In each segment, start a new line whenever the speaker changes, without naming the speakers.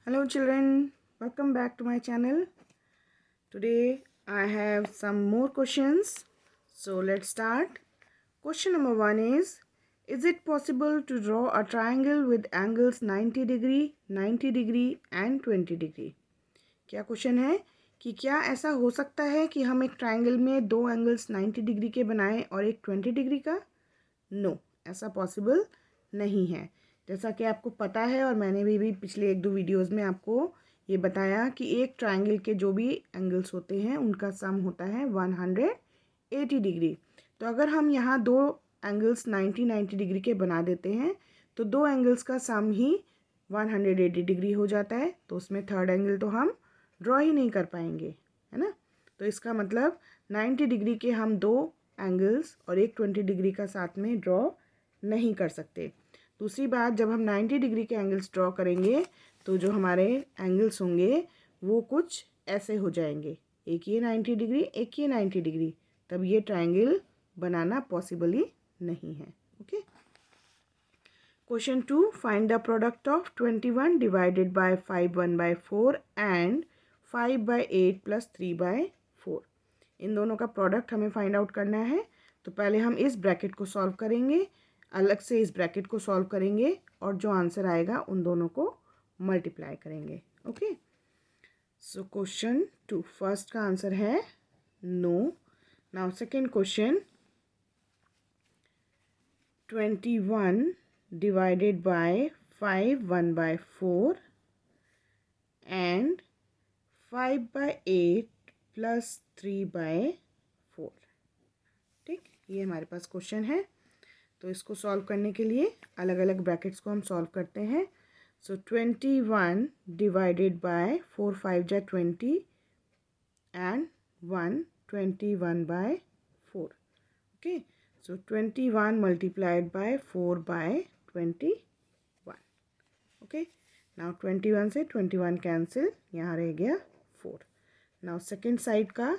Hello children, welcome back to my channel. Today I have some more questions. So let's start. Question number 1 is it possible to draw a triangle with angles 90 degree, 90 degree and 20 degree? क्या question है कि क्या ऐसा हो सकता है कि हम एक ट्रायंगल में दो एंगल्स 90 डिग्री के बनाएं और एक 20 डिग्री का? नो, ऐसा पॉसिबल नहीं है। जैसा कि आपको पता है और मैंने भी पिछले एक दो वीडियोस में आपको ये बताया कि एक ट्रायंगल के जो भी एंगल्स होते हैं उनका सम होता है 180 डिग्री। तो अगर हम यहाँ दो एंगल्स 90 डिग्री के बना देते हैं तो दो एंगल्स का सम ही 180 डिग्री हो जाता है, तो उसमें थर्ड एंगल तो हम ड्रॉ ही नहीं कर पाएंगे, है ना। तो इसका मतलब 90 डिग्री के हम दो एंगल्स और एक 20 डिग्री का साथ में ड्रॉ नहीं कर सकते। दूसरी बात, जब हम 90 डिग्री के एंगल्स ड्रॉ करेंगे तो जो हमारे एंगल्स होंगे वो कुछ ऐसे हो जाएंगे, एक ये 90 डिग्री एक ये 90 डिग्री, तब ये ट्रायंगल बनाना पॉसिबल ही नहीं है। Okay. Question 2, find the product of 21 divided by 5 1/4 and 5/8 plus 3/4। इन दोनों का प्रोडक्ट हमें फाइंड आउट करना है। तो पहले हम इस ब्रैकेट को सॉल्व करेंगे, अलग से इस ब्रैकेट को सॉल्व करेंगे और जो आंसर आएगा उन दोनों को मल्टीप्लाई करेंगे। ओके। सो क्वेश्चन 2 फर्स्ट का आंसर है no. Now second question, 21 divided by 5 1/4 and 5/8 plus 3/4। ठीक, ये हमारे पास क्वेश्चन है। तो इसको सॉल्व करने के लिए अलग अलग ब्रैकेट्स को हम सॉल्व करते हैं। सो 21 डिवाइडेड बाय 4 5 जा 20 and 1 21/4। Okay, so 21 multiplied by 4/21। Okay, now 21 से 21 कैंसिल, यहाँ रह गया 4। नाउ सेकेंड साइड का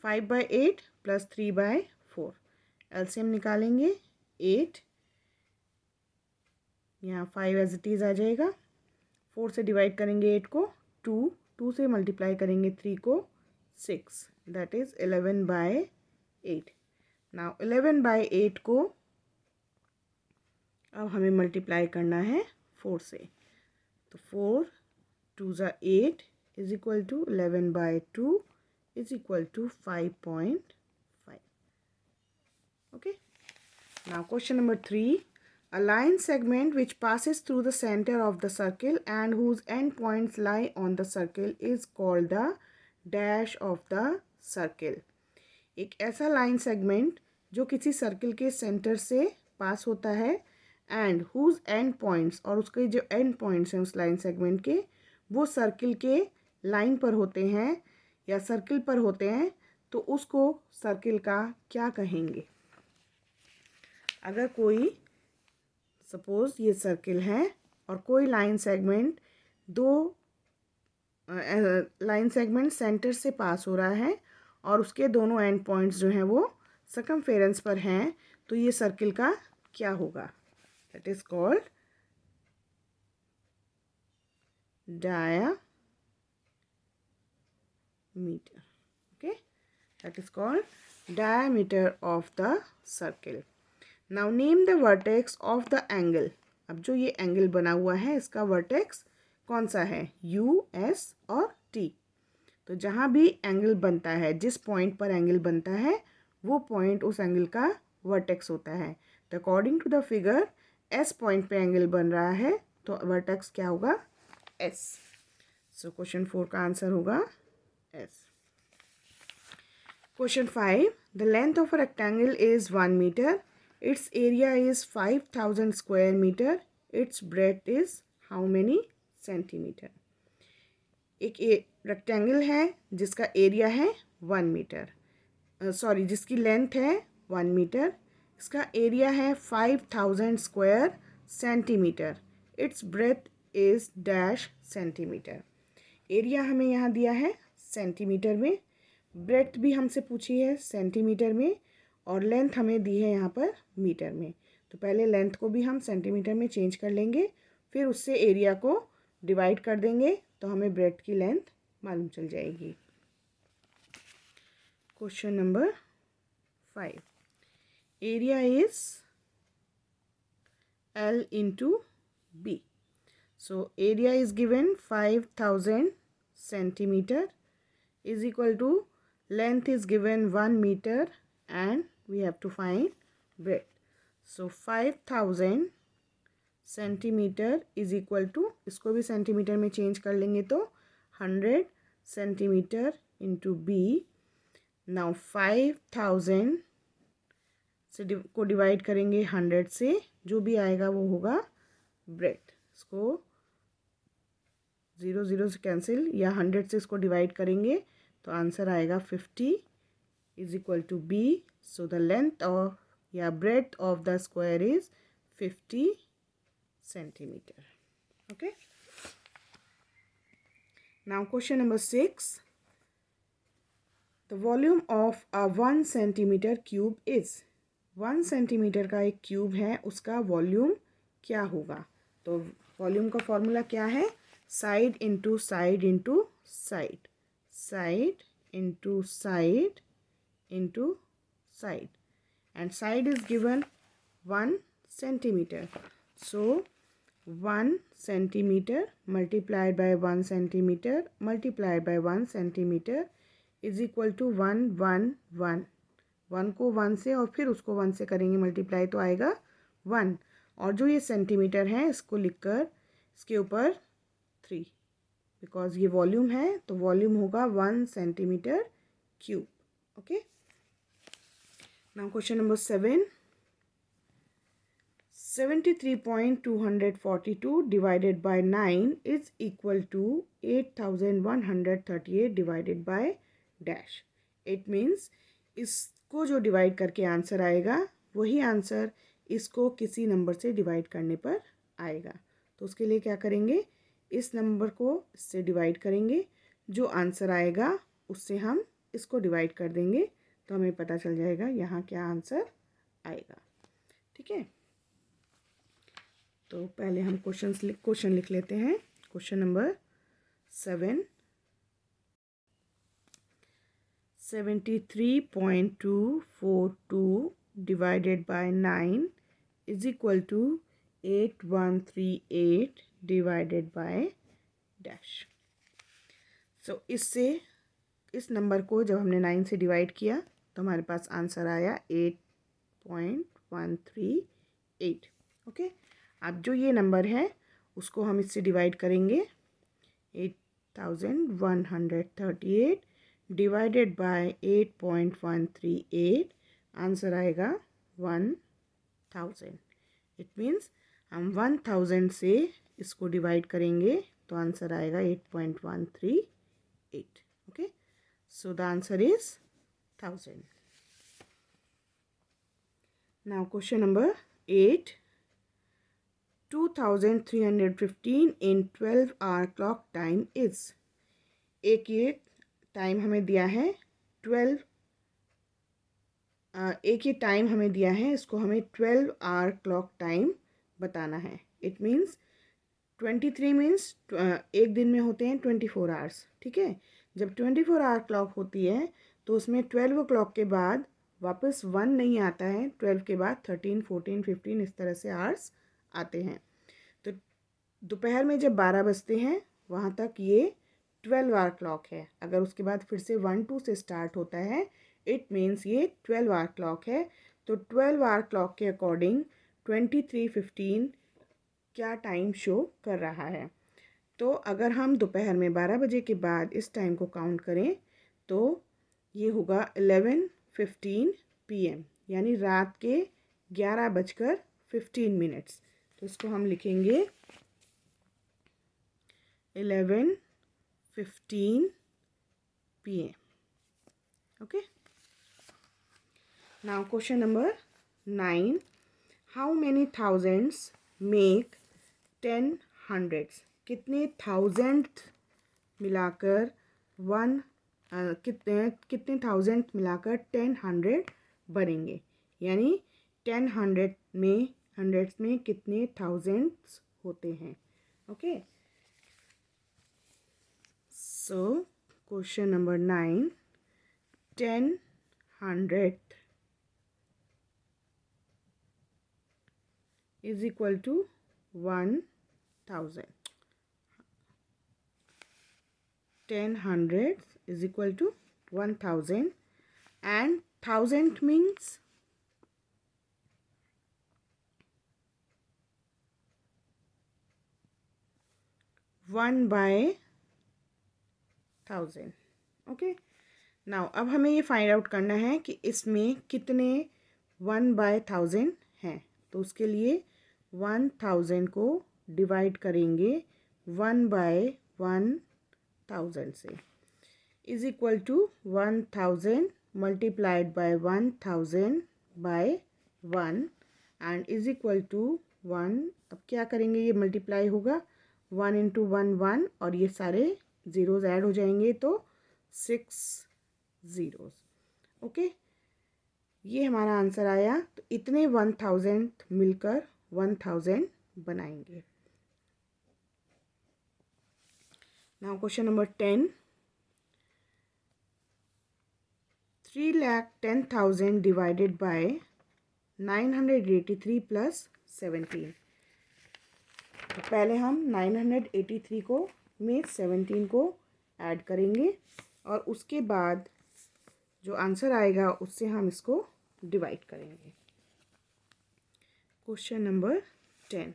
5/8 प्लस 3/4, एलसीएम निकालेंगे 8, यहाँ 5 एज इट इज़ आ जाएगा। 4 से डिवाइड करेंगे 8 को 2 से मल्टीप्लाई करेंगे 3 को 6, दैट इज़ 11/8। नाउ 11/8 को अब हमें मल्टीप्लाई करना है 4 से। तो 4 2 ज़ा 8 is equal to 11/2 is equal to 5.5। Okay. Now question number 3, a line segment which passes through the center of the circle and whose end points lie on the circle is called the dash of the circle। एक ऐसा line segment जो किसी circle के centre से पास होता है and whose and points, और उसके जो एंड पॉइंट्स हैं उस लाइन सेगमेंट के वो सर्कल के लाइन पर होते हैं या सर्कल पर होते हैं, तो उसको सर्कल का क्या कहेंगे? अगर कोई सपोज ये सर्कल है और कोई लाइन सेगमेंट दो लाइन सेगमेंट सेंटर से पास हो रहा है और उसके दोनों एंड पॉइंट्स जो हैं वो सर्कमफेरेंस पर हैं, तो ये सर्कल का क्या होगा? That is called diameter. Okay, that is called diameter of the circle. Now name the vertex of the angle. अब जो ये एंगल बना हुआ है इसका वर्टेक्स कौन सा है? यू, एस और टी। तो जहाँ भी एंगल बनता है, जिस पॉइंट पर एंगल बनता है वो पॉइंट उस एंगल का वर्टेक्स होता है। तो according to the figure S point पे एंगल बन रहा है तो वर्टेक्स क्या होगा? एस। सो क्वेश्चन 4 का आंसर होगा S. Question 5, the length of a rectangle is 1 metre, its area is 5000 square metre, its breadth is how many centimetre. एक रेक्टेंगल है जिसका एरिया है 1 मीटर, जिसकी लेंथ है 1 मीटर, इसका एरिया है 5000 square centimetre, it's breadth is dash centimetre. Area हमें यहाँ दिया है सेंटीमीटर में, ब्रेथ भी हमसे पूछी है सेंटीमीटर में, और लेंथ हमें दी है यहाँ पर मीटर में। तो पहले लेंथ को भी हम सेंटीमीटर में चेंज कर लेंगे फिर उससे एरिया को डिवाइड कर देंगे तो हमें ब्रेड की लेंथ मालूम चल जाएगी। Question number 5, area is L into B. So area is given 5000 centimeter is equal to length is given 1 meter and we have to find breadth. So 5000 centimetre is equal to, इसको भी centimetre में change कर लेंगे तो 100 centimetre into B. Now 5000 से को divide करेंगे 100 से, जो भी आएगा वो होगा ब्रेड। इसको 0 0 से कैंसिल, या 100 से इसको डिवाइड करेंगे तो आंसर आएगा 50 is equal to B. So the length of या breadth of the square is 50 centimeter. Okay. Now question number 6. The volume of a 1 centimeter cube is, 1 centimetre का एक क्यूब है, उसका वॉल्यूम क्या होगा? तो वॉल्यूम का फॉर्मूला क्या है? Side into side into side, side into side into side, and side is given 1 centimetre. So 1 centimeter multiplied by 1 centimeter multiplied by 1 centimeter is equal to 1 1 1. 1 को 1 से और फिर उसको 1 से करेंगे मल्टीप्लाई तो आएगा 1, और जो ये सेंटीमीटर है इसको लिखकर इसके ऊपर 3, बिकॉज ये वॉल्यूम है तो वॉल्यूम होगा 1 centimetre cube. Okay. Now question number 7. 73.242 divided by 9 is equal to 8138 divided by dash. It means इसको जो डिवाइड करके आंसर आएगा वही आंसर इसको किसी नंबर से डिवाइड करने पर आएगा. तो उसके लिए क्या करेंगे, इस नंबर को इससे डिवाइड करेंगे, जो आंसर आएगा उससे हम इसको डिवाइड कर देंगे तो हमें पता चल जाएगा यहाँ क्या आंसर आएगा. ठीक है. तो पहले हम क्वेश्चन लिख लेते हैं. Question number 7. 73.242 divided by 9 is equal to 8138 divided by dash. So इससे इस नंबर को जब हमने 9 से डिवाइड किया तो हमारे पास आंसर आया 8.138. ओके. अब जो ये नंबर है उसको हम इससे डिवाइड करेंगे. 8138 डिवाइडेड बाय 8.138, आंसर आएगा 1000. इट मीन्स हम 1000 से इसको डिवाइड करेंगे तो आंसर आएगा 8.138. Okay. So the answer is 1000. Now question number 8. 2315 in 12 hour clock time is. एक ये टाइम हमें दिया है 12, एक ये टाइम हमें दिया है, इसको हमें 12 आवर क्लॉक टाइम बताना है. इट मीन्स 23 मीन्स एक दिन में होते हैं 24 आवर्स. ठीक है. जब 24 आवर क्लॉक होती है तो उसमें 12 o'clock के बाद वापस 1 नहीं आता है, 12 के बाद 13 14 15 इस तरह से आवर्स आते हैं. तो दोपहर में जब 12 बजते हैं वहाँ तक ये 12 आवर क्लॉक है. अगर उसके बाद फिर से 1 2 से स्टार्ट होता है इट मीन्स ये 12 आवर क्लॉक है. तो 12 आवर क्लॉक के अकॉर्डिंग 23:15 क्या टाइम शो कर रहा है. तो अगर हम दोपहर में 12 बजे के बाद इस टाइम को काउंट करें तो ये होगा 11:15 PM, यानी रात के 11:15. तो इसको हम लिखेंगे 11:15 PM. Okay. Now question number 9. How many thousands make 10 hundreds. कितने थाउजेंड मिलाकर कितने थाउजेंड मिलाकर 10 100 बनेंगे. यानी 10 100 में हंड्रेड्स में कितने थाउजेंड्स होते हैं. Okay, so question number 9, 10 100th is equal to 1000. 10 hundredths is equal to 1000, and 1000 means 1/1000. Okay, now अब हमें ये फाइंड आउट करना है कि इसमें कितने 1/1000 हैं. तो उसके लिए 1000 को डिवाइड करेंगे 1/1000 से, is equal to 1000 multiplied by 1000 by 1 and is equal to 1. अब क्या करेंगे, ये मल्टीप्लाई होगा 1 इंटू 1 1 और ये सारे ज़ीरोज़ ऐड हो जाएंगे तो 6 ज़ीरोज़. ओके, ये हमारा आंसर आया. तो इतने 1000 मिलकर 1000 बनाएंगे. Now question number 10, 3,10,000 divided by 983 plus 17. तो पहले हम 983 को में 17 को ऐड करेंगे और उसके बाद जो आंसर आएगा उससे हम इसको डिवाइड करेंगे. Question number 10,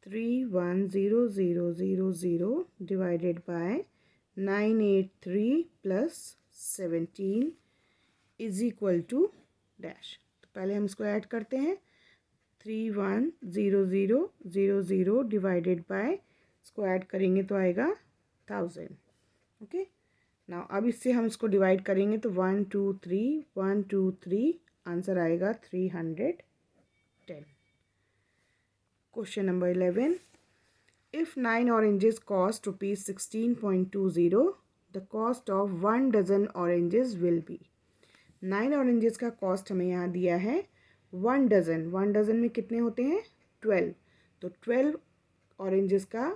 310,000 divided by 983 plus 17 is equal to dash. तो पहले हम इसको ऐड करते हैं. 310,000 डिवाइडेड बाय, इसको ऐड करेंगे तो आएगा 1000. ओके, नाउ अब इससे हम इसको डिवाइड करेंगे तो 1 2 3 1 2 3 आंसर आएगा 310. Question number 11, if 9 oranges cost rupees 16.20, the cost of 1 dozen oranges will be. 9 oranges का कॉस्ट हमें यहाँ दिया है 1 डज़न. 1 डज़न में कितने होते हैं 12. तो 12 ऑरेंजेस का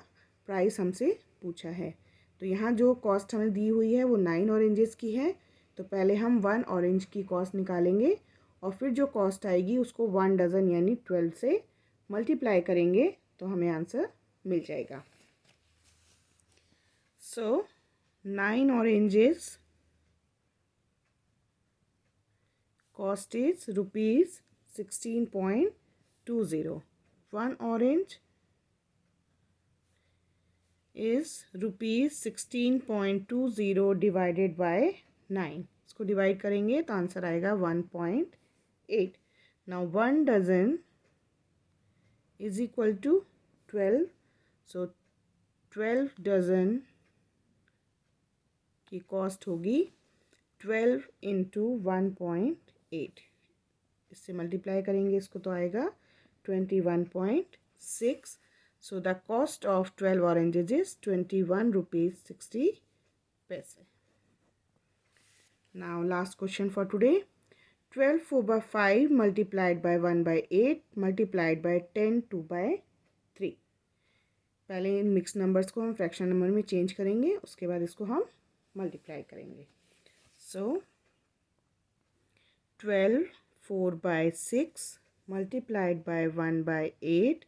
प्राइस हमसे पूछा है. तो यहाँ जो कॉस्ट हमें दी हुई है वो 9 ऑरेंजेस की है. तो पहले हम 1 ऑरेंज की कॉस्ट निकालेंगे और फिर जो कॉस्ट आएगी उसको 1 डज़न यानी 12 से मल्टीप्लाई करेंगे तो हमें आंसर मिल जाएगा. सो 9 oranges cost is rupees 16.20. 1 orange is rupees 16.20 divided by 9. इसको डिवाइड करेंगे तो आंसर आएगा 1.8. Now 1 dozen is equal to 12. So 12 dozen की कॉस्ट होगी 12 इंटू 1.8. इससे मल्टीप्लाई करेंगे इसको तो आएगा 21.6. So the cost of 12 oranges is 21 rupees 60 पैसे. Now last question for today. 12 4/5 multiplied by 1/8 multiplied by 10 2/3. पहले इन मिक्स नंबर्स को हम फ्रैक्शन नंबर में चेंज करेंगे, उसके बाद इसको हम मल्टीप्लाई करेंगे. So 12 4/6 multiplied by 1/8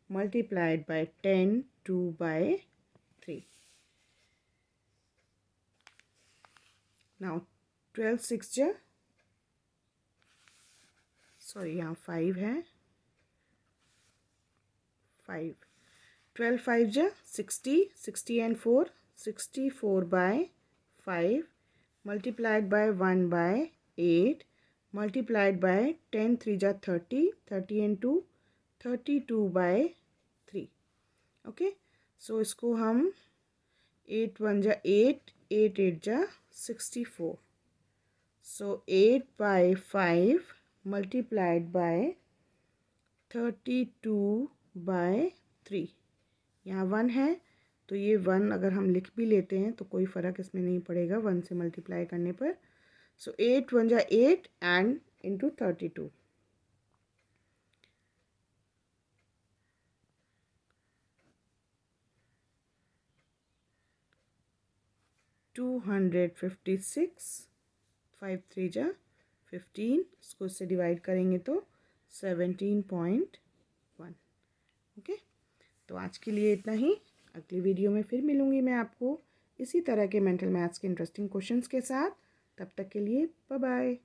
multiplied by 10 2/3. Now 12 6 जा, सॉरी यहाँ 5 है, 5. 12 5 जा 60, 60 and 4 64/5 multiplied by 1/8 multiplied by 10 3 जा 30, 30 and 2 32/3. ओके, सो इसको हम 8 1 जा 8, 8 8 जा 64. सो 8/5 multiplied by 32/3. यहाँ 1 है तो ये 1 अगर हम लिख भी लेते हैं तो कोई फ़र्क इसमें नहीं पड़ेगा 1 से मल्टीप्लाई करने पर. सो 8 1 जा 8 एंड इंटू 32. 256, 5 3 जा 15, इसको इससे डिवाइड करेंगे तो 17.1। ओके, तो आज के लिए इतना ही। अगली वीडियो में फिर मिलूँगी मैं आपको इसी तरह के मेंटल मैथ्स के इंटरेस्टिंग क्वेश्चंस के साथ। तब तक के लिए बाय बाय।